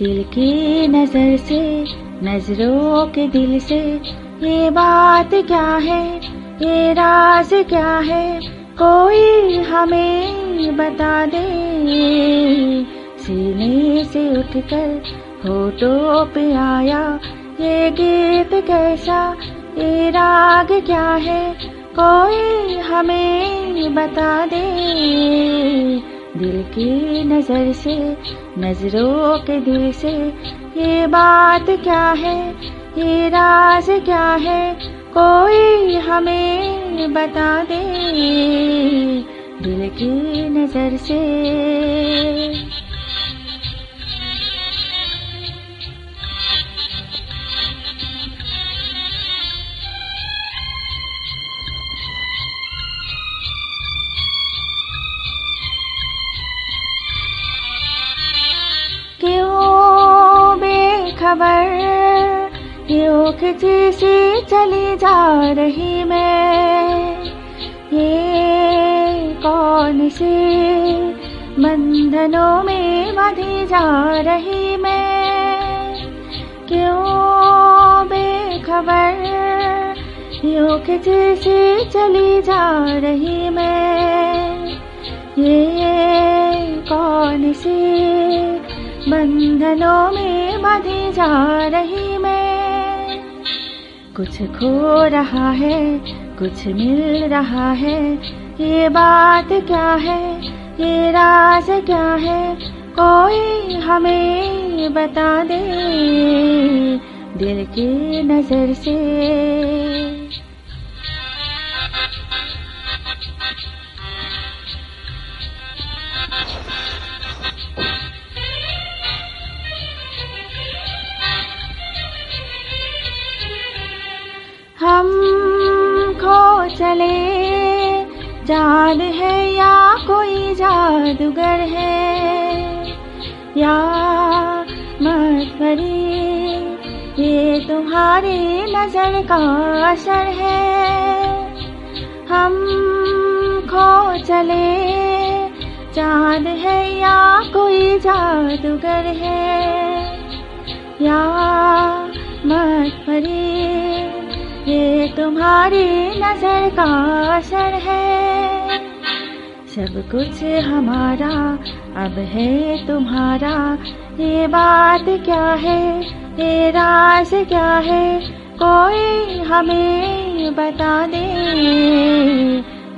दिल की नजर से, नजरों के दिल से, ये बात क्या है, ये राज क्या है, कोई हमें बता दे। सीने से उठकर होठों पे आया ये गीत कैसा, ये राग क्या है, कोई हमें बता दे। दिल की नजर से, नजरों के दिल से, ये बात क्या है, ये राज क्या है, कोई हमें बता दे। दिल की नजर से। क्यों बेखबर, क्यों खिंची सी चली जा रही मैं, ये कौन से बंधनों में बंधी जा रही मैं। क्यों बेखबर, क्यों खिंची सी चली जा रही मैं, ये कौन से बंधनों में बंधी जा रही मैं। कुछ खो रहा है, कुछ मिल रहा है, ये बात क्या है, ये राज क्या है, कोई हमें बता दे। दिल की नजर से। हम खो चले, जान है या कोई जादूगर है, या मत भरी ये तुम्हारी नजर का असर है। हम खो चले, जान है या कोई जादूगर है, या मत भरी ये तुम्हारी नजर का असर है। सब कुछ हमारा अब है तुम्हारा, ये बात क्या है, ये राज क्या है, कोई हमें बता दे।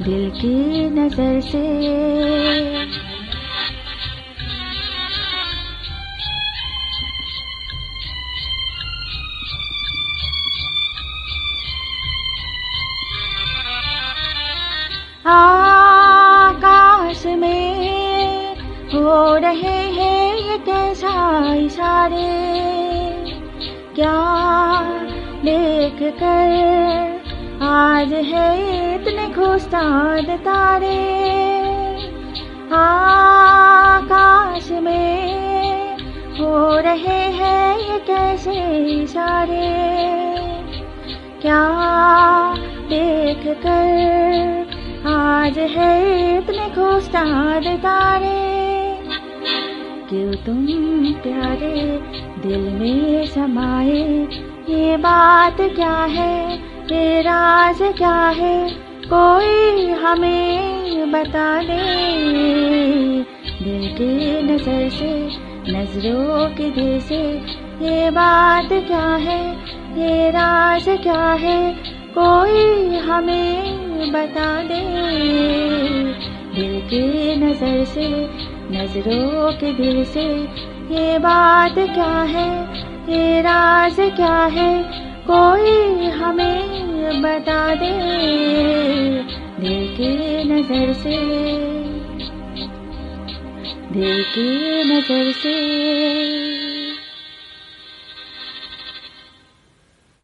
दिल की नजर से। आकाश में हो रहे हैं ये कैसा इशारे, क्या देख कर आज है इतने खुशदार तारे। आकाश में हो रहे हैं ये कैसे इशारे, क्या देख कर आज है इतने खुशदार तारे। क्यों तुम प्यारे दिल में समाए, ये बात क्या है, ये राज क्या है, कोई हमें बता दे। दिल की नजर से, नजरों के दिल से, ये बात क्या है, ये राज क्या है, कोई हमें बता दे। दिल की नजर से, नजरों के दिल से, ये बात क्या है, ये राज क्या है, कोई हमें बता दे। दिल की नजर से, दिल की नजर से।